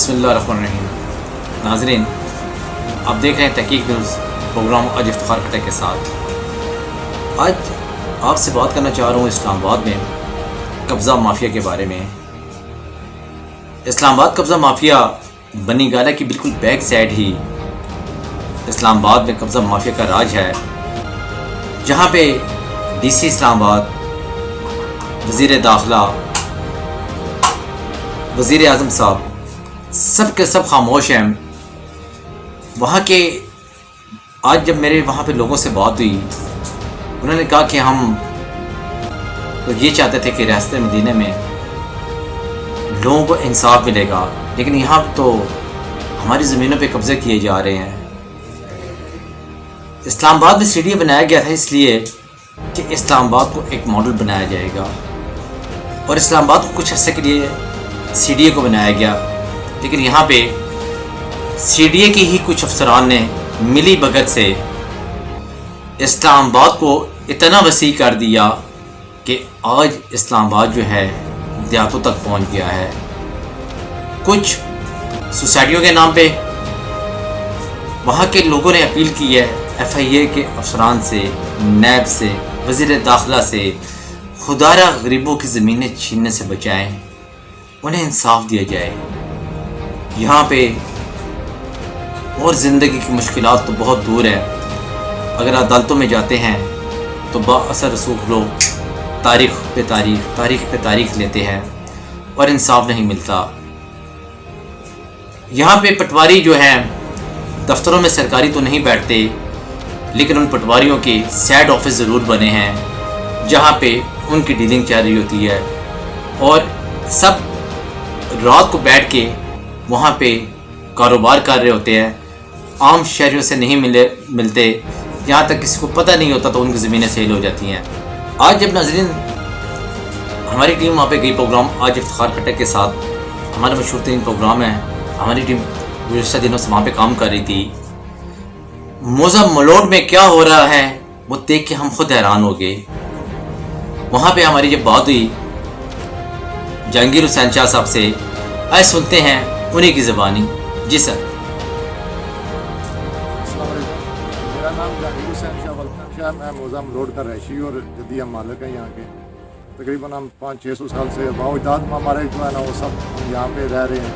بسم اللہ الرحمن الرحیم۔ ناظرین، آپ دیکھ رہے ہیں تحقیق نیوز پروگرام آج افتخار کھٹک کے ساتھ۔ آج آپ سے بات کرنا چاہ رہا ہوں اسلام آباد میں قبضہ مافیا کے بارے میں۔ اسلام آباد قبضہ مافیا بنی گالہ کی بالکل بیک سائڈ ہی اسلام آباد میں قبضہ مافیا کا راج ہے، جہاں پہ ڈی سی اسلام آباد، وزیر داخلہ، وزیر اعظم صاحب سب کے سب خاموش ہیں۔ وہاں کے آج جب میرے وہاں پہ لوگوں سے بات ہوئی، انہوں نے کہا کہ ہم تو یہ چاہتے تھے کہ ریاست مدینہ میں لوگوں کو انصاف ملے گا، لیکن یہاں تو ہماری زمینوں پہ قبضے کیے جا رہے ہیں۔ اسلام آباد میں سی ڈی اے بنایا گیا تھا اس لیے کہ اسلام آباد کو ایک ماڈل بنایا جائے گا، اور اسلام آباد کو کچھ عرصے کے لیے سی ڈی اے کو بنایا گیا، لیکن یہاں پہ سی ڈی اے کے ہی کچھ افسران نے ملی بھگت سے اسلام آباد کو اتنا وسیع کر دیا کہ آج اسلام آباد جو ہے دیہاتوں تک پہنچ گیا ہے۔ کچھ سوسائٹیوں کے نام پہ وہاں کے لوگوں نے اپیل کی ہے ایف آئی اے کے افسران سے، نیب سے، وزیر داخلہ سے، خدارہ غریبوں کی زمینیں چھیننے سے بچائیں، انہیں انصاف دیا جائے۔ یہاں پہ اور زندگی کی مشکلات تو بہت دور ہے، اگر عدالتوں میں جاتے ہیں تو با اثر رسوخ لوگ تاریخ پہ تاریخ لیتے ہیں اور انصاف نہیں ملتا۔ یہاں پہ پٹواری جو ہیں دفتروں میں سرکاری تو نہیں بیٹھتے، لیکن ان پٹواریوں کے سائڈ آفس ضرور بنے ہیں جہاں پہ ان کی ڈیلنگ چل رہی ہوتی ہے، اور سب رات کو بیٹھ کے وہاں پہ کاروبار کر رہے ہوتے ہیں، عام شہریوں سے نہیں ملتے، یہاں تک کسی کو پتہ نہیں ہوتا تو ان کی زمینیں سیل ہو جاتی ہیں۔ آج جب ناظرین ہماری ٹیم وہاں پہ گئی پروگرام آج افتخار کھٹک کے ساتھ، ہمارا مشہور ترین پروگرام ہے، ہماری ٹیم گزشتہ دنوں سے وہاں پہ کام کر رہی تھی۔ موزہ ملوڑ میں کیا ہو رہا ہے وہ دیکھ کے ہم خود حیران ہو گئے۔ وہاں پہ ہماری جب بات ہوئی جہانگیر حسین شاہ صاحب سے، آئے سنتے ہیں انہی کی زبانی۔ جی سر۔ السلام علیکم، میرا نام جہانگیر حسین شاہ، میں موزہ ملوڑ کا رہائشی اور جدید ہم مالک ہیں یہاں کے۔ تقریباً ہم 500-600 سال سے باوجداد ہمارے جو ہے نا وہ سب ہم یہاں پہ رہ رہے ہیں۔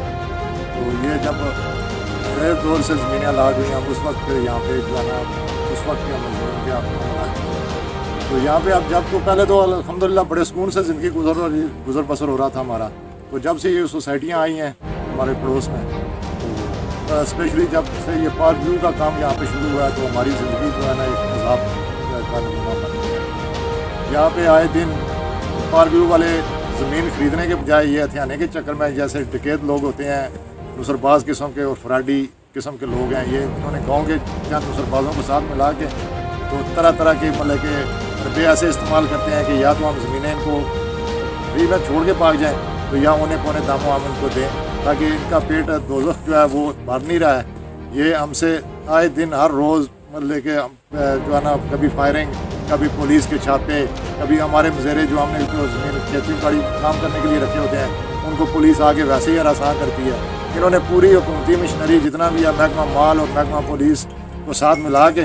تو یہ جب انگریز دور سے زمینیں الاٹ ہوئی ہیں، اس وقت پھر یہاں پہ جو ہے نا اس وقت کے مزدوروں کے تو یہاں پہ اب جب تو پہلے تو الحمدللہ بڑے سکون سے زندگی گزر بسر ہو رہا تھا ہمارا۔ تو جب سے یہ سوسائٹیاں آئی ہیں ہمارے پڑوس میں، تو اسپیشلی جب سے یہ پارک ویو کا کام یہاں پہ شروع ہوا ہے تو ہماری زندگی جو ہے نا ایک عذاب کا نمونہ بن گیا ہے۔ یہاں پہ آئے دن پارک ویو والے زمین خریدنے کے بجائے یہ ہتھیانے کے چکر میں جیسے ڈکیت لوگ ہوتے ہیں، نصر باز قسم کے اور فراڈی قسم کے لوگ ہیں، یہ انہوں نے گاؤں کے چند نصر بازوں کو ساتھ ملا کے تو طرح طرح کے مطلب کہ حربے ایسے استعمال کرتے ہیں کہ یا تو ہم زمینیں ان کو فری میں چھوڑ کے بھاگ جائیں، تو یا انہیں پونے داموں ہم ان کو دیں، تاکہ ان کا پیٹ دوزخ جو ہے وہ بھر نہیں رہا ہے۔ یہ ہم سے آئے دن ہر روز مطلب کہ جو ہے نا کبھی فائرنگ، کبھی پولیس کے چھاپے، کبھی ہمارے مزیرے جو ہم نے جو زمین کھیتی باڑی کام کرنے کے لیے رکھے ہوتے ہیں ان کو پولیس آ کے ویسے ہی ہراساں کرتی ہے۔ انہوں نے پوری حکومتی مشنری جتنا بھی ہے محکمہ مال اور محکمہ پولیس کو ساتھ ملا کے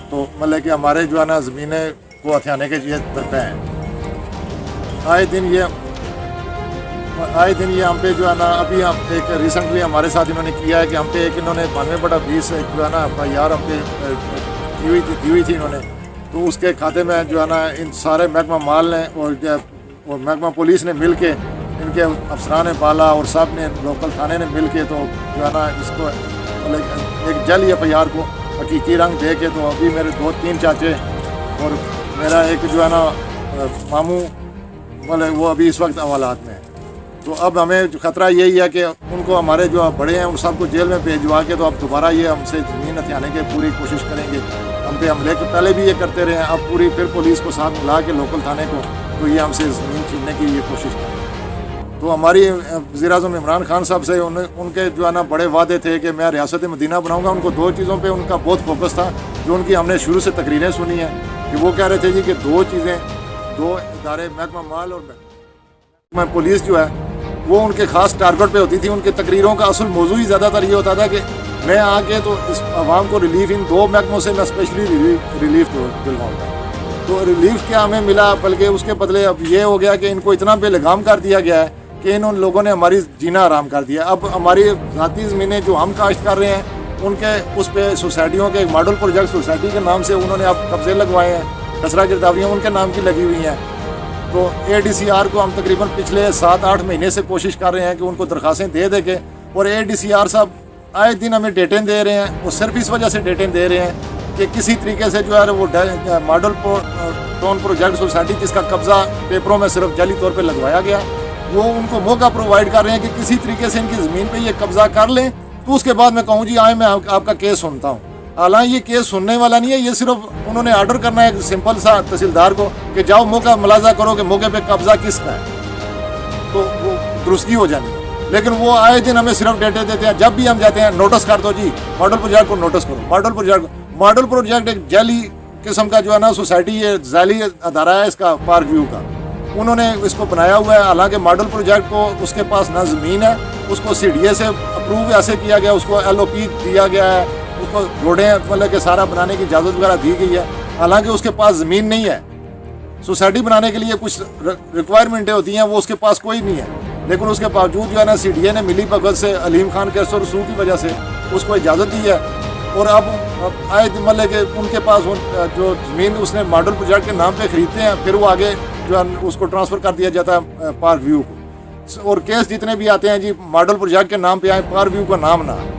تو مطلب کہ ہمارے جو ہے نا زمینیں کو ہتھیانے کے یہ درپے ہیں۔ آئے دن یہ ہم پہ جو ہے نا ابھی ہم ایک ریسنٹلی ہمارے ساتھ انہوں نے کیا ہے کہ ہم پہ ایک انہوں نے 92/20 جو ہے نا FIR ہم پہ دی ہوئی تھی انہوں نے، تو اس کے کھاتے میں جو ہے نا ان سارے محکمہ مال نے اور محکمہ پولیس نے مل کے، ان کے افسران بالا اور سب نے لوکل تھانے نے مل کے تو جو ہے نا اس کو ایک جعلی FIR کو حقیقی رنگ دے کے تو ابھی میرے 2-3 چاچے اور میرا ایک جو ہے نا ماموں مطلب وہ ابھی اس وقت حوالات میں ہے۔ تو اب ہمیں خطرہ یہی ہے کہ ان کو ہمارے جو بڑے ہیں ان سب کو جیل میں بھیجوا کے تو اب دوبارہ یہ ہم سے زمین ہتھیانے کی پوری کوشش کریں گے۔ ہم پہ حملے کے پہلے بھی یہ کرتے رہے ہیں، اب پوری پھر پولیس کو ساتھ ملا کے لوکل تھانے کو تو یہ ہم سے زمین چھیننے کی یہ کوشش کریں۔ تو ہماری وزیر اعظم عمران خان صاحب سے ان کے جو ہے نا بڑے وعدے تھے کہ میں ریاست مدینہ بناؤں گا۔ ان کو 2 چیزوں پہ ان کا بہت فوکس تھا جو ان کی ہم نے شروع سے تقریریں سنی ہیں کہ وہ کہہ رہے تھے جی کہ 2 چیزیں، 2 ادارے محکمہ مال اور محکمہ پولیس جو ہے وہ ان کے خاص ٹارگٹ پہ ہوتی تھی. ان کے تقریروں کا اصل موضوع ہی زیادہ تر یہ ہوتا تھا کہ میں آ کے تو اس عوام کو ریلیف ان 2 محکموں سے میں اسپیشلی ریلیف دلواؤں گا. تو ریلیف کیا ہمیں ملا, بلکہ اس کے بدلے اب یہ ہو گیا کہ ان کو اتنا بے لگام کر دیا گیا ہے کہ ان لوگوں نے ہماری جینا آرام کر دیا. اب ہماری ذاتی زمینیں جو ہم کاشت کر رہے ہیں ان کے اس پہ سوسائٹیوں کے ایک ماڈل پروجیکٹ سوسائٹی کے نام سے انہوں نے اب قبضے لگوائے ہیں. خسرہ گرداوریاں ان کے نام کی لگی ہوئی ہیں. تو ADCR کو ہم تقریباً پچھلے 7-8 مہینے سے کوشش کر رہے ہیں کہ ان کو درخواستیں دے کے, اور ADCR صاحب آئے دن ہمیں ڈیٹیں دے رہے ہیں. وہ صرف اس وجہ سے ڈیٹیں دے رہے ہیں کہ کسی طریقے سے جو ہے وہ ماڈل ٹاؤن پروجیکٹ سوسائٹی جس کا قبضہ پیپروں میں صرف جعلی طور پہ لگوایا گیا, وہ ان کو موقع پرووائڈ کر رہے ہیں کہ کسی طریقے سے ان کی زمین پہ یہ قبضہ کر لیں, تو اس کے بعد میں کہوں جی آئیں میں آپ کا کیس سنتا ہوں. حالانکہ یہ کیس سننے والا نہیں ہے, یہ صرف انہوں نے آرڈر کرنا ہے ایک سمپل سا تحصیلدار کو کہ جاؤ موقع ملاحظہ کرو کہ موقع پہ قبضہ کس کا ہے, تو وہ درستگی ہو جانی ہے. لیکن وہ آئے دن ہمیں صرف ڈیٹے دیتے ہیں. جب بھی ہم جاتے ہیں نوٹس کر دو جی ماڈل پروجیکٹ کو نوٹس کرو. ماڈل پروجیکٹ ایک جعلی قسم کا جو ہے نا سوسائٹی یہ ذیلی ادارہ ہے اس کا, پارک ویو کا, انہوں نے اس کو بنایا ہوا ہے. حالانکہ ماڈل پروجیکٹ کو اس کے پاس نہ زمین ہے, اس کو CDA سے اپروو ایسے کیا گیا, اس کو LOP دیا گیا ہے, اس کو روڈیں مطلب کہ سارا بنانے کی اجازت وغیرہ دی گئی ہے. حالانکہ اس کے پاس زمین نہیں ہے. سوسائٹی بنانے کے لیے کچھ ریکوائرمنٹیں ہوتی ہیں, وہ اس کے پاس کوئی نہیں ہے. لیکن اس کے باوجود جو ہے نا CDA نے ملی بھگت سے علیم خان کے اثر رسوخ کی وجہ سے اس کو اجازت دی ہے. اور اب آئے مطلب کہ ان کے پاس جو زمین اس نے ماڈل پروجیکٹ کے نام پہ خریدتے ہیں, پھر وہ آگے جو ہے اس کو ٹرانسفر کر دیا جاتا ہے پارک ویو کو. اور کیس جتنے بھی آتے ہیں جی ماڈل پروجیکٹ کے نام پہ آئے, پارک ویو کا نام نہ آئے.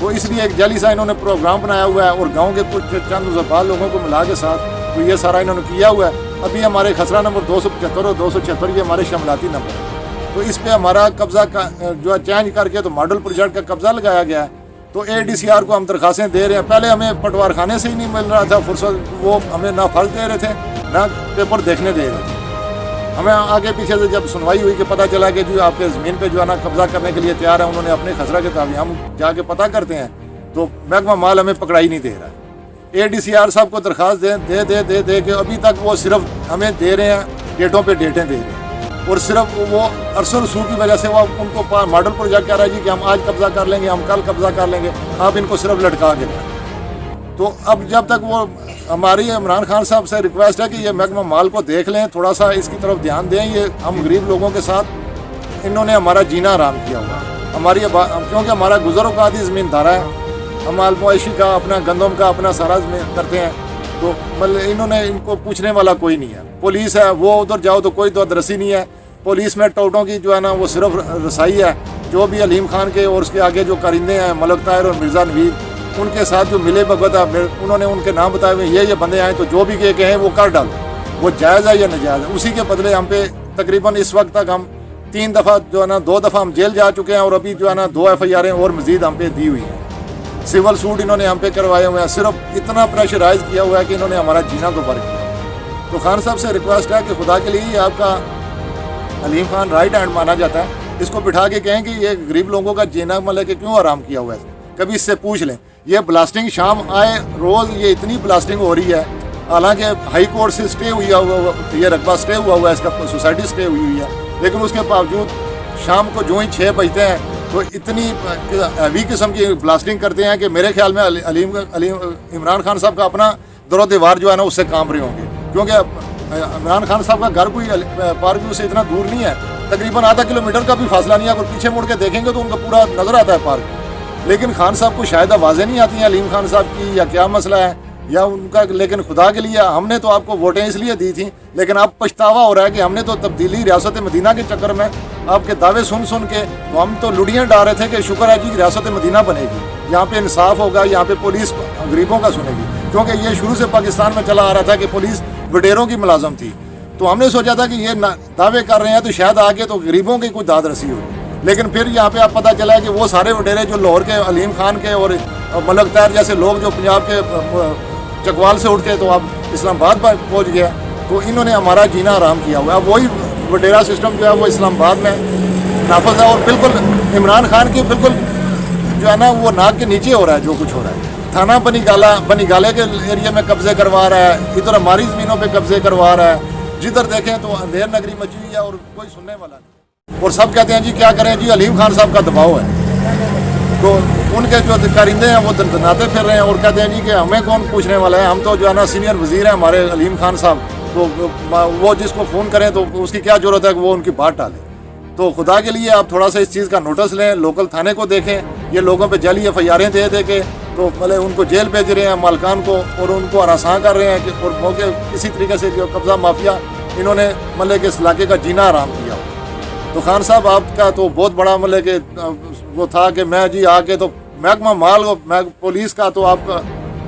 تو اس لیے ایک جعلی سا انہوں نے پروگرام بنایا ہوا ہے, اور گاؤں کے کچھ چند زبان لوگوں کو ملا کے ساتھ تو یہ سارا انہوں نے کیا ہوا ہے. ابھی ہمارے خسرہ نمبر 275 اور 276 یہ ہمارے شملاتی نمبر ہیں. تو اس پہ ہمارا قبضہ جو ہے چینج کر کے تو ماڈل پروجیکٹ کا قبضہ لگایا گیا ہے. تو ADCR کو ہم درخواستیں دے رہے ہیں. پہلے ہمیں پٹوار خانے سے ہی نہیں مل رہا تھا فرصت, وہ ہمیں نہ پھل دے رہے تھے نہ پیپر دیکھنے دے رہے تھے. ہمیں آگے پیچھے سے جب سنوائی ہوئی کہ پتہ چلا کہ جو آپ کے زمین پہ جو ہے نا قبضہ کرنے کے لیے تیار ہے, انہوں نے اپنے خسرہ کے تابع ہم جا کے پتہ کرتے ہیں تو محکمہ مال ہمیں پکڑائی نہیں دے رہا ہے. ADCR صاحب کو درخواست دے کے ابھی تک وہ صرف ہمیں دے رہے ہیں, ڈیٹوں پہ ڈیٹیں دے رہے ہیں, اور صرف وہ عرصہ رسوخ کی وجہ سے وہ ان کو ماڈل پروجیکٹ کہہ رہا ہے جی کہ ہم آج قبضہ کر لیں گے, ہم کل قبضہ کر لیں گے, آپ ان کو صرف لٹکا کے رکھیں. تو اب جب تک وہ ہماری عمران خان صاحب سے ریکویسٹ ہے کہ یہ محکمہ مال کو دیکھ لیں, تھوڑا سا اس کی طرف دھیان دیں. یہ ہم غریب لوگوں کے ساتھ انہوں نے ہمارا جینا آرام کیا ہوا ہماری, کیونکہ ہمارا گزر اوقات ہی زمین دارا ہے. ہم مال مویشی کا اپنا گندم کا اپنا سارا زمین کرتے ہیں. تو مطلب انہوں نے ان کو پوچھنے والا کوئی نہیں ہے. پولیس ہے وہ ادھر جاؤ تو کوئی تو ادرسی نہیں ہے. پولیس میں ٹوٹوں کی جو ہے نا وہ صرف رسائی ہے. جو بھی علیم خان کے اور اس کے آگے جو کرندے ہیں ملک طاہر اور مرزا نوید, ان کے ساتھ جو ملے بھگت ہے, انہوں نے ان کے نام بتائے ہوئے یہ بندے آئیں تو جو بھی کہیں وہ کر ڈالو, وہ جائز ہے یا ناجائز ہے. اسی کے بدلے ہم پہ تقریباً اس وقت تک ہم 3 دفعہ جو ہے نا 2 دفعہ ہم جیل جا چکے ہیں, اور ابھی جو ہے نا 2 FIR اور مزید ہم پہ دی ہوئی ہیں. سول سوٹ انہوں نے ہم پہ کروائے ہوئے ہیں. صرف اتنا پریشرائز کیا ہوا ہے کہ انہوں نے ہمارا جینا تو بھر کیا. تو خان صاحب سے ریکویسٹ ہے کہ خدا کے لیے آپ کا علیم خان رائٹ ہینڈ مانا جاتا ہے, اس کو بٹھا کے کہیں کہ یہ غریب لوگوں کا جینا مطلب کہ کیوں آرام کیا ہوا ہے, کبھی اس سے پوچھ لیں. یہ بلاسٹنگ شام آئے روز یہ اتنی بلاسٹنگ ہو رہی ہے, حالانکہ ہائی کورٹ سے اسٹے یہ رقبہ اسٹے ہوا ہے, اس کا سوسائٹی اسٹے ہوئی ہے, لیکن اس کے باوجود شام کو جو ہی 6 بجتے ہیں تو اتنی ہیوی قسم کی بلاسٹنگ کرتے ہیں کہ میرے خیال میں عمران خان صاحب کا اپنا در و دیوار جو ہے نا اس سے کام رہے ہوں گے. کیونکہ عمران خان صاحب کا گھر کوئی پارک ویو سے اتنا دور نہیں ہے, تقریباً آدھا کلومیٹر کا بھی فاصلہ نہیں ہے. اگر پیچھے مڑ کے دیکھیں گے تو ان کا پورا نظر آتا ہے پارک. لیکن خان صاحب کو شاید آوازیں نہیں آتی ہیں علیم خان صاحب کی, یا کیا مسئلہ ہے یا ان کا. لیکن خدا کے لیے ہم نے تو آپ کو ووٹیں اس لیے دی تھیں, لیکن اب پچھتاوا ہو رہا ہے کہ ہم نے تو تبدیلی ریاست مدینہ کے چکر میں آپ کے دعوے سن کے تو ہم تو لڑیاں ڈال رہے تھے کہ شکر ہے جی ریاست مدینہ بنے گی, یہاں پہ انصاف ہوگا, یہاں پہ پولیس غریبوں کا سنے گی. کیونکہ یہ شروع سے پاکستان میں چلا آ رہا تھا کہ پولیس وڈیروں کی ملازم تھی. تو ہم نے سوچا تھا کہ یہ دعوے کر رہے ہیں تو شاید آگے تو غریبوں کی کوئی داد رسی ہوگی. لیکن پھر یہاں پہ آپ پتہ چلا ہے کہ وہ سارے وڈیرے جو لاہور کے علیم خان کے اور ملک طاہر جیسے لوگ جو پنجاب کے چکوال سے اٹھ کے تو اب اسلام آباد پہنچ گیا, تو انہوں نے ہمارا جینا آرام کیا ہوا ہے. اب وہی وڈیرا سسٹم جو ہے وہ اسلام آباد میں نافذ ہے, اور بالکل عمران خان کی بالکل جو ہے نا وہ ناک کے نیچے ہو رہا ہے جو کچھ ہو رہا ہے. تھانہ بنی گالے کے ایریا میں قبضے کروا رہا ہے, ادھر ہماری زمینوں پہ قبضے کروا رہا ہے. جدھر دیکھیں تو اندھیر نگری مچی ہوئی ہے اور کوئی سننے والا نہیں. اور سب کہتے ہیں جی کیا کریں جی علیم خان صاحب کا دباؤ ہے. تو ان کے جو کارندے ہیں وہ دناتے پھر رہے ہیں اور کہتے ہیں جی کہ ہمیں کون پوچھنے والا ہے, ہم تو جو ہے نا سینئر وزیر ہیں ہمارے علیم خان صاحب, تو وہ جس کو فون کریں تو اس کی کیا ضرورت ہے کہ وہ ان کی بات ٹالے. تو خدا کے لیے آپ تھوڑا سا اس چیز کا نوٹس لیں, لوکل تھانے کو دیکھیں. یہ لوگوں پہ جعلی FIR دے کے تو مطلب ان کو جیل بھیج رہے ہیں مالکان کو, اور ان کو ہراساں کر رہے ہیں کہ اور موقع کسی طریقے سے جو قبضہ مافیا انہوں نے مطلب کہ اس علاقے کا جینا آرام کیا. تو خان صاحب آپ کا تو بہت بڑا مطلب کہ وہ تھا کہ میں جی آ کے تو محکمہ مال پولیس کا تو آپ کا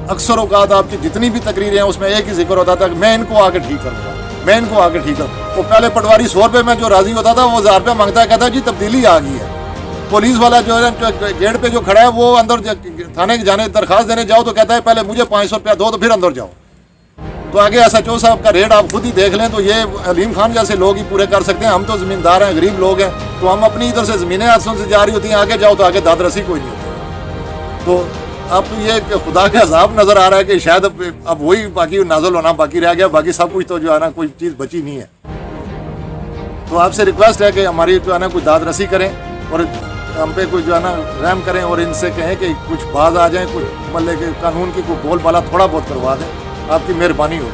اکثر اوقات آپ کی جتنی بھی تقریریں ہیں اس میں ایک ہی ذکر ہوتا تھا کہ میں ان کو آ کے ٹھیک کروں گا, میں ان کو آ کے ٹھیک کروں. وہ پہلے پٹواری 100 روپے میں جو راضی ہوتا تھا وہ 1000 روپے مانگتا ہے, کہتا ہے جی تبدیلی آ گئی ہے. پولیس والا جو ہے گیٹ پہ جو کھڑا ہے وہ اندر تھانے کے جانے درخواست دینے جاؤ تو کہتا ہے پہلے مجھے 500 روپیہ دو تو پھر اندر جاؤ. تو آگے SHO صاحب کا ریٹ آپ خود ہی دیکھ لیں. تو یہ علیم خان جیسے لوگ ہی پورے کر سکتے ہیں. ہم تو زمیندار ہیں, غریب لوگ ہیں, تو ہم اپنی ادھر سے زمینیں ہاتھوں سے جاری ہوتی ہیں, آگے جاؤ تو آگے داد رسی کوئی نہیں ہوتی. تو اب یہ خدا کا عذاب نظر آ رہا ہے کہ شاید اب وہی باقی نازل ہونا باقی رہ گیا, باقی سب کچھ تو جو ہے نا کوئی چیز بچی نہیں ہے. تو آپ سے ریکویسٹ ہے کہ ہماری جو ہے نا کوئی داد رسی کریں اور ہم پہ کوئی جو ہے نا رحم کریں, اور ان سے کہیں کہ کچھ باز آ جائیں, کچھ مطلب کہ قانون کی کوئی بول بالا تھوڑا بہت کروا دیں. آپ کی مہربانی ہو.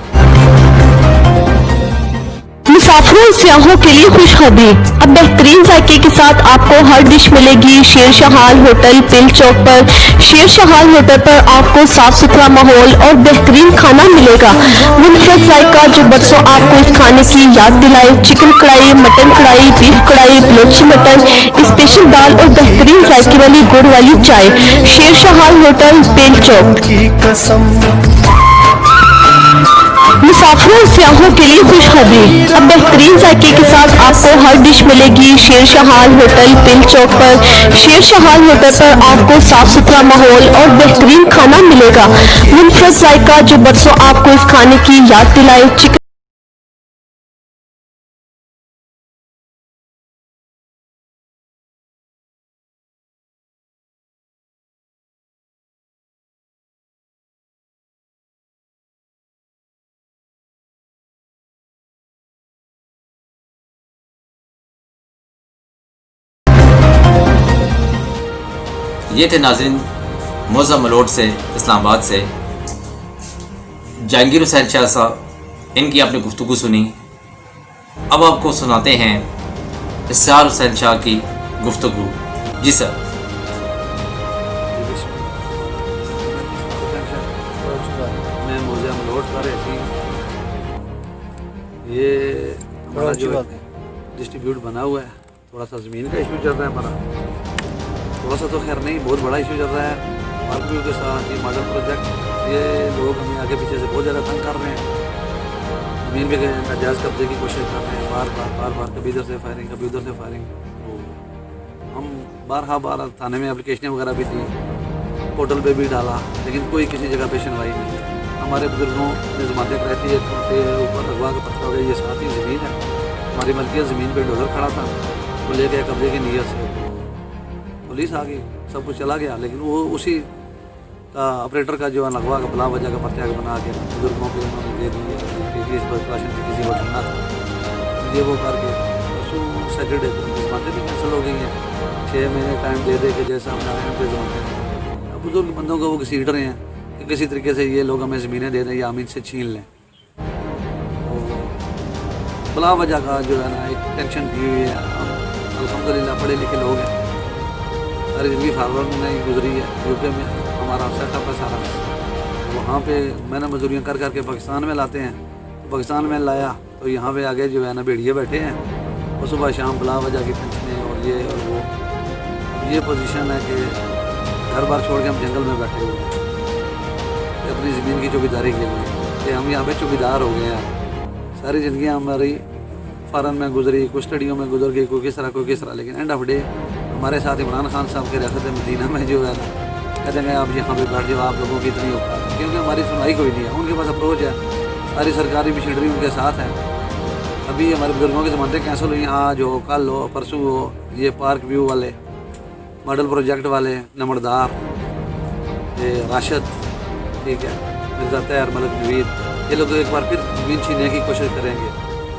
مسافروں اور سیاحوں کے لیے خوشخبری, اب بہترین ذائقے کے ساتھ آپ کو ہر ڈش ملے گی شیر شہال ہوٹل پل چوک پر. شیر شہال ہوٹل پر آپ کو صاف ستھرا ماحول اور بہترین کھانا ملے گا. منفرد ذائقہ جو برسوں آپ کو اس کھانے کی یاد دلائے. چکن کڑھائی, مٹن کڑھائی, بیف کڑھائی, بلوچی مٹن, اسپیشل دال اور بہترین ذائقے والی گڑ والی چائے. شیر شہال ہوٹل پل چوک. مسافروں اور سیاحوں کے لیے خوشخبری, اب بہترین ذائقے کے ساتھ آپ کو ہر ڈش ملے گی شیر شہال ہوٹل پل چوک پر. شیر شہال ہوٹل پر آپ کو صاف ستھرا ماحول اور بہترین کھانا ملے گا. منفرد ذائقہ جو برسوں آپ کو اس کھانے کی یاد دلائے. چکن یہ تھے ناظرین موزم ملوٹ سے اسلام آباد سے جہانگیر حسین شاہ صاحب, ان کی آپ نے گفتگو سنی. اب آپ کو سناتے ہیں اسرار حسین شاہ کی گفتگو. جی سر. میں موزم ملوٹ کا رہتی ہوں. یہ ہمارا جو ڈسٹریبیوٹ بنا ہوا ہے, تھوڑا سا زمین کا ایشو چل رہا ہے ہمارا, تھوڑا سا تو خیر نہیں, بہت بڑا ایشو چل رہا ہے. پارکویو کے ساتھ یہ ماڈل پروجیکٹ, یہ لوگ ہمیں آگے پیچھے سے بہت زیادہ تنگ کر رہے ہیں. زمین پہ ناجائز قبضے کی کوشش کر رہے ہیں بار بار کبھی ادھر سے فائرنگ کبھی ادھر سے فائرنگ. تو ہم بار تھانے میں اپلیکیشنیں وغیرہ بھی دی, پورٹل پہ بھی ڈالا, لیکن کوئی کسی جگہ پہ سنوائی نہیں ہے. ہمارے بزرگوں نے ضمانتیں رہتی ہے, ان کے اوپر لگوا کے پتہ ہو گیا یہ ساتھ ہی زمین ہے ہماری ملکیت. زمین پہ ڈولر کھڑا تھا, وہ لے گئے قبضے کی نیت سے. پولیس آ گئی, سب کچھ چلا گیا, لیکن وہ اسی کا آپریٹر کا جو ہے لگوا کا بلا وجہ کا پرچہ بنا کے بزرگوں کو انہوں نے دے دی کہ اس پر پراشن سے کسی کو ڈھلنا تھا. یہ وہ کر کے پرسوں سیٹرڈے کو ضمانتیں بھی کینسل ہو گئی ہیں. 6 مہینے ٹائم دے دے کہ جیسا ہم آئے ہیں پہ ضمانتیں. اب بزرگ بندوں کو وہ گھسیٹ رہے ہیں کہ کسی طریقے سے یہ لوگ ہمیں زمینیں دے دیں یا ہم ان سے چھین لیں. تو بلا وجہ کا جو ہے نا ایک ٹینشن دی ہوئی ہے. ہم الحمدللہ پڑھے لکھے لوگ ہیں, ساری زندگی فارورڈ میں ہی گزری ہے. UK میں ہمارا سیٹ اپ ہے سارا. وہاں پہ میں نے مزدوریاں کر کے پاکستان میں لاتے ہیں. تو پاکستان میں لایا تو یہاں پہ آگے جو ہے نا بھیڑیے بیٹھے ہیں, اور صبح شام بلا وجہ کی ٹینشنیں اور یہ اور وہ. یہ پوزیشن ہے کہ گھر بار چھوڑ کے ہم جنگل میں بیٹھے ہوئے ہیں کہ اپنی زمین کی چوکیداری کے لیے, کہ ہم یہاں پہ چوکیدار ہو گئے ہیں. ساری زندگیاں ہماری فارن میں گزری, کچھ اسٹڈیوں میں گزر گئی, کوئی کس طرح, لیکن اینڈ آف ڈے ہمارے ساتھ عمران خان صاحب کے ریاست مدینہ میں جو ہے نا کہتے ہیں آپ یہاں پہ بیٹھ جاؤ, آپ لوگوں کی اتنی اوقات ہے, کیونکہ ہماری سنوائی کوئی نہیں ہے. ان کے پاس اپروچ ہے, ساری سرکاری مشینری ان کے ساتھ ہے. ابھی ہمارے بزرگوں کی ضمانتیں کینسل ہوئی, آج ہو کل ہو پرسوں ہو. یہ پارک ویو والے, ماڈل پروجیکٹ والے, نمبردار, یہ راشد, ٹھیک ہے, مرزا طاہر, ملک نوید, یہ لوگ ایک بار پھر زمین چھیننے کی کوشش کریں گے.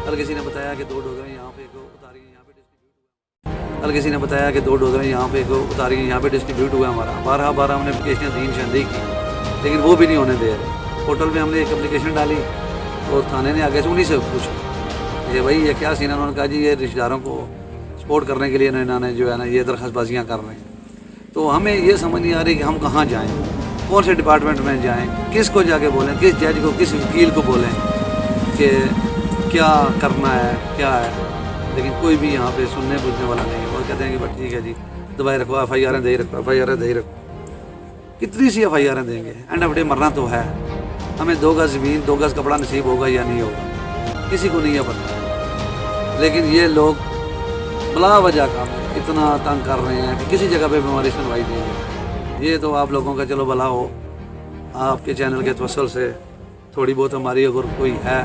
کل کسی نے بتایا کہ 2 ڈوزر یہاں پہ اتاری ہیں. کل کسی نے بتایا کہ 2 ڈوزر یہاں پہ اتاری ہیں, یہاں پہ ڈسٹریبیوٹ ہوا ہمارا 12 ہم نے اپلیکیشنیں دی شندی کی, لیکن وہ بھی نہیں ہونے دے رہے. ہوٹل میں ہم نے ایک اپلیکیشن ڈالی تو تھانے نے آگے سے انہیں سے پوچھا یہ بھائی یہ کیا سین ہے. انہوں نے کہا جی یہ رشتہ داروں کو سپورٹ کرنے کے لیے انہوں نے جو ہے نا یہ درخواست بازیاں کر رہے ہیں. تو ہمیں یہ سمجھ نہیں آ رہی کہ ہم کہاں جائیں, کون سے ڈپارٹمنٹ میں جائیں, کس کو جا کے بولیں, کس جج کو, کس وکیل کو بولیں کہ کیا کرنا ہے کیا ہے. لیکن کوئی بھی یہاں پہ سننے بوجھنے والا نہیں ہے. وہ کہتے ہیں کہ بس ٹھیک ہے جی دبائے رکھو, ایف آئی آریں دے رکھو, ایف آئی آریں دے رکھو. کتنی سی ایف آئی آریں دیں گے, اینڈ آف ڈے مرنا تو ہے. ہمیں 2 گز زمین 2 گز کپڑا نصیب ہوگا یا نہیں ہوگا کسی کو نہیں ہے پتہ. لیکن یہ لوگ بلا وجہ کام اتنا تنگ کر رہے ہیں کہ کسی جگہ پہ ہماری سنوائی نہیں ہے. یہ تو آپ لوگوں کا چلو بھلا ہو, آپ کے چینل کے توسل سے تھوڑی بہت ہماری اگر کوئی ہے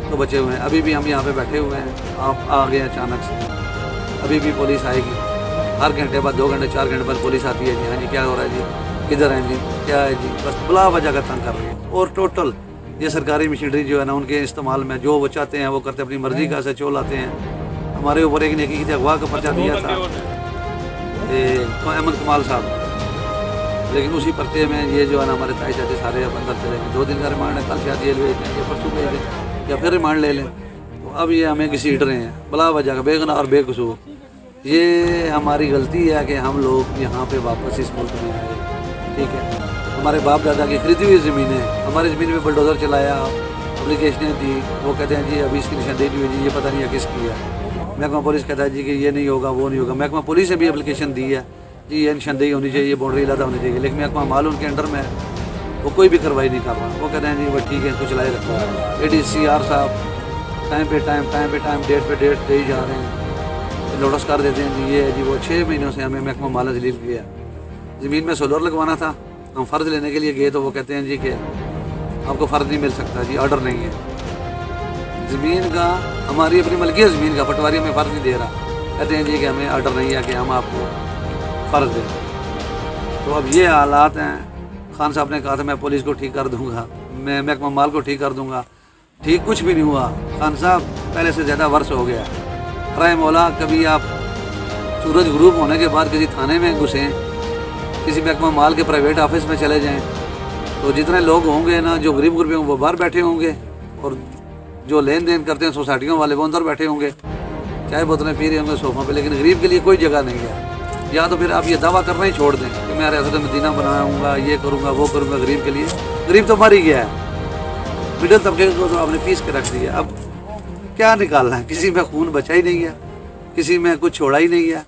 تو بچے ہوئے ہیں. ابھی بھی ہم یہاں پہ بیٹھے ہوئے ہیں, آپ آ گئے اچانک سے. ابھی بھی پولیس آئے گی ہر گھنٹے بعد 2 گھنٹے 4 گھنٹے بعد پولیس آتی ہے. جی ہاں جی کیا ہو رہا ہے جی, کدھر ہیں جی, کیا ہے جی, بس بلا وجہ کا تنگ کر رہی ہے. اور ٹوٹل یہ سرکاری مشینری جو ہے نا ان کے استعمال میں جو وہ چاہتے ہیں وہ کرتے, اپنی مرضی کا سے چول آتے ہیں. ہمارے اوپر ایک نیکی کی اغوا کا پرچہ دیا تھا احمد کمال صاحب, لیکن اسی پرچے میں یہ جو ہے نا ہمارے تائی چاچے سارے اب اندر چلے گئے. 2 دن کا ریمانڈ ہے, کل شاید یہ بھیج دیں یا پرسوں بھیج دیں یا پھر ریمانڈ لے لیں. تو اب یہ ہمیں گھسیٹ رہے ہیں بلا وجہ کا, بے گناہ اور بے قصور. یہ ہماری غلطی ہے کہ ہم لوگ یہاں پہ واپس اس ملک میں آئے. ٹھیک ہے, ہمارے باپ دادا کی خریدی ہوئی زمینیں, ہماری زمین میں بلڈوزر چلایا, اپلیکیشنیں دی, وہ کہتے ہیں جی ابھی اس کی نشاندہی نہیں ہوئی جی, یہ پتہ نہیں ہے کس کی ہے. محکمہ پولیس کہتا ہے جی کہ یہ نہیں ہوگا وہ نہیں ہوگا. محکمہ پولیس نے بھی اپلیکیشن دی ہے جی یہ نشاندہی ہونی چاہیے, یہ باؤنڈری علیحدہ ہونی چاہیے, لیکن محکمہ مال ان کے انڈر میں وہ کوئی بھی کارروائی نہیں کر رہا. وہ کہتے ہیں جی وہ ٹھیک ہے اس کو چلائے رکھو. ADCR صاحب ٹائم پہ ٹائم ڈیٹ پہ ڈیٹ دے ہی جا رہے ہیں, نوٹس کر دیتے ہیں جی یہ جی وہ. 6 مہینوں سے ہمیں محکمہ مال ذلیل کیا. زمین میں سولر لگوانا تھا, ہم فرض لینے کے لیے گئے تو وہ کہتے ہیں جی کہ آپ کو فرض نہیں مل سکتا جی, آرڈر نہیں ہے. زمین کا ہماری اپنی ملکیت زمین کا پٹواری ہمیں فرض نہیں دے رہا, کہتے ہیں جی کہ ہمیں آرڈر نہیں ہے کہ ہم آپ کو فرض دیں. تو اب یہ حالات ہیں. خان صاحب نے کہا تھا میں پولیس کو ٹھیک کر دوں گا, میں محکمہ مال کو ٹھیک کر دوں گا. ٹھیک کچھ بھی نہیں ہوا. خان صاحب پہلے سے زیادہ ورس ہو گیا. رائے مولا کبھی آپ سورج غروب ہونے کے بعد کسی تھانے میں گھسیں, کسی محکمہ مال کے پرائیویٹ آفس میں چلے جائیں تو جتنے لوگ ہوں گے نا جو غریب غربے ہوں وہ باہر بیٹھے ہوں گے, اور جو لین دین کرتے ہیں سوسائٹیوں والے وہ اندر بیٹھے ہوں گے, چائے بوتلیں پی رہے ہوں گے صوفوں پہ. لیکن غریب کے لیے کوئی جگہ نہیں ہے. یا تو پھر آپ یہ دعویٰ کرنا ہی چھوڑ دیں کہ میں ریاست مدینہ بناؤں گا, یہ کروں گا وہ کروں گا غریب کے لیے. غریب تو مر ہی گیا ہے, مڈل طبقے کو تو آپ نے پیس کے رکھ دیا. اب کیا نکالنا ہے, کسی میں خون بچا ہی نہیں ہے, کسی میں کچھ چھوڑا ہی نہیں ہے.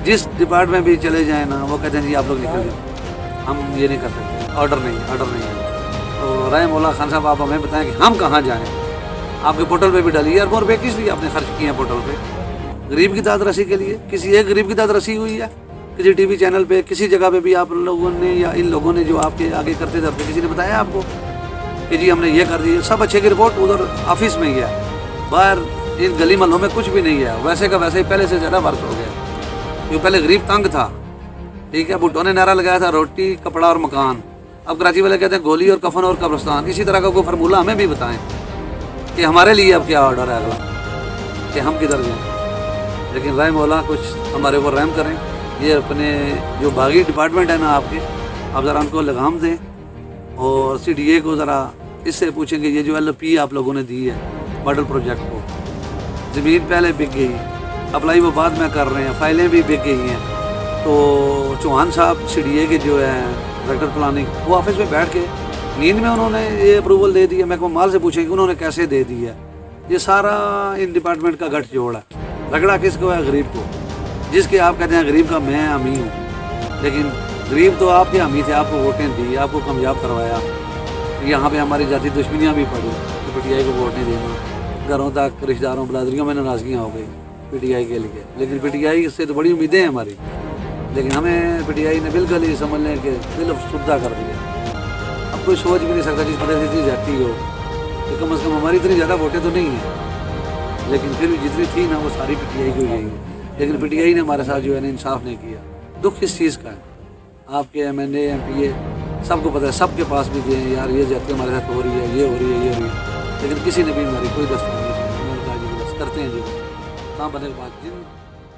جس ڈپارٹمنٹ بھی چلے جائیں نا وہ کہتے ہیں جی آپ لوگ نکل جائیں, ہم یہ نہیں کر سکتے, آرڈر نہیں ہے. تو رائے مولا خان صاحب آپ ہمیں بتائیں کہ ہم کہاں جائیں. آپ کے پورٹل پہ بھی ڈالی ہے, اور کس لیے آپ نے خرچ کیے ہیں پورٹل پہ, غریب کی داد رسی کے لیے. کسی ایک غریب کی داد رسی ہوئی ہے کسی ٹی وی چینل پہ, کسی جگہ پہ بھی آپ لوگوں نے یا ان لوگوں نے جو آپ کے آگے کرتے جاتے کسی نے بتایا آپ کو کہ جی ہم نے یہ کر دیا؟ سب اچھے کی رپورٹ ادھر آفس میں ہی ہے, باہر ان گلی محلوں میں کچھ بھی نہیں ہے. ویسے کا ویسے ہی پہلے سے زیادہ ورس ہو گیا, کیونکہ پہلے غریب تنگ تھا. ٹھیک ہے, بھٹو نے نعرہ لگایا تھا روٹی کپڑا اور مکان. اب کراچی والے کہتے ہیں گولی اور کفن اور قبرستان. اسی طرح کا کوئی فارمولہ ہمیں بھی بتائیں کہ ہمارے لیے اب کیا آرڈر ہے اگلا, کہ ہم کدھر جائیں. لیکن رحم مولا کچھ ہمارے اوپر رحم کریں. یہ اپنے جو باغی ڈپارٹمنٹ ہے نا آپ کے, آپ ذرا ان کو لگام دیں, اور CDA کو ذرا اس سے پوچھیں کہ یہ جو LP آپ لوگوں نے دی ہے ماڈل پروجیکٹ کو, زمین پہلے بک گئی, اپلائی وہ بعد میں کر رہے ہیں, فائلیں بھی بک گئی ہیں. تو چوہان صاحب CDA کے جو ہے ڈائریکٹر پلاننگ, وہ آفس میں بیٹھ کے نیند میں انہوں نے یہ اپروول دے دیا. محکمہ مال سے پوچھیں کہ انہوں نے کیسے دے دی ہے. یہ سارا ان ڈپارٹمنٹ کا گٹھ جوڑ ہے. رگڑا کس کو ہے؟ غریب کو, جس کے آپ کہتے ہیں غریب کا میں حامی ہوں. لیکن غریب تو آپ کے حامی تھے, آپ کو ووٹیں دی, آپ کو کامیاب کروایا. یہاں پہ ہماری ذاتی دشمنیاں بھی پڑی کہ PTI کو ووٹ نہیں دینا, گھروں تک رشتہ داروں برادریوں میں ناراضگیاں ہو گئی PTI کے لیے. لیکن PTI سے تو بڑی امیدیں ہیں ہماری, لیکن ہمیں PTI نے بالکل ہی سمجھ لیں کہ دل افسردہ کر دیا. اب کوئی سوچ بھی نہیں سکتا جس وجہ سے اتنی جاتی ہو کہ کم از کم ہماری اتنی زیادہ ووٹیں تو نہیں ہیں, لیکن پھر بھی جتنی تھی نا وہ ساری PTI کو گئی ہے. لیکن PTI نے ہمارے ساتھ جو ہے نا انصاف نہیں کیا. دکھ اس چیز کا ہے. آپ کے MNA MPA سب کو پتہ ہے, سب کے پاس بھی گئے ہیں, یار یہ جاتی ہمارے ساتھ ہو رہی ہے, یہ ہو رہی ہے, یہ ہو رہی ہے, لیکن کسی نے بھی ہماری کوئی دستاویز نہیں. انہوں نے کہا جی بس کرتے ہیں جی کہاں بنے بات, جن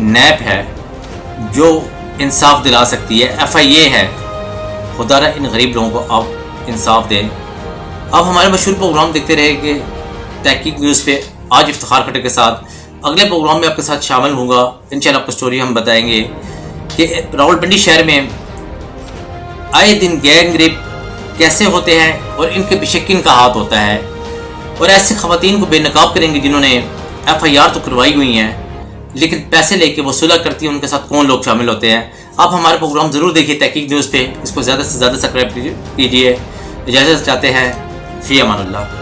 نیب ہے جو انصاف دلا سکتی ہے، FIA ہے، خدا را ان غریب لوگوں کو آپ انصاف دیں۔ آپ ہمارے مشہور پروگرام دیکھتے رہے کہ تحقیق نیوز پہ آج افتخار کھٹر کے ساتھ، اگلے پروگرام میں آپ کے ساتھ شامل ہوں گا، انشاءاللہ آپ کو سٹوری ہم بتائیں گے کہ راولپنڈی شہر میں آئے دن گینگ ریپ کیسے ہوتے ہیں اور ان کے پیچھے کن کا ہاتھ ہوتا ہے، اور ایسی خواتین کو بے نقاب کریں گے جنہوں نے FIR تو کروائی ہوئی ہیں لیکن پیسے لے کے وہ صلح کرتی ہیں، ان کے ساتھ کون لوگ شامل ہوتے ہیں۔ آپ ہمارے پروگرام ضرور دیکھیے تحقیق نیوز پہ، اس کو زیادہ سے زیادہ سبسکرائب کیجیے۔ اجازت چاہتے ہیں، فی امان اللہ۔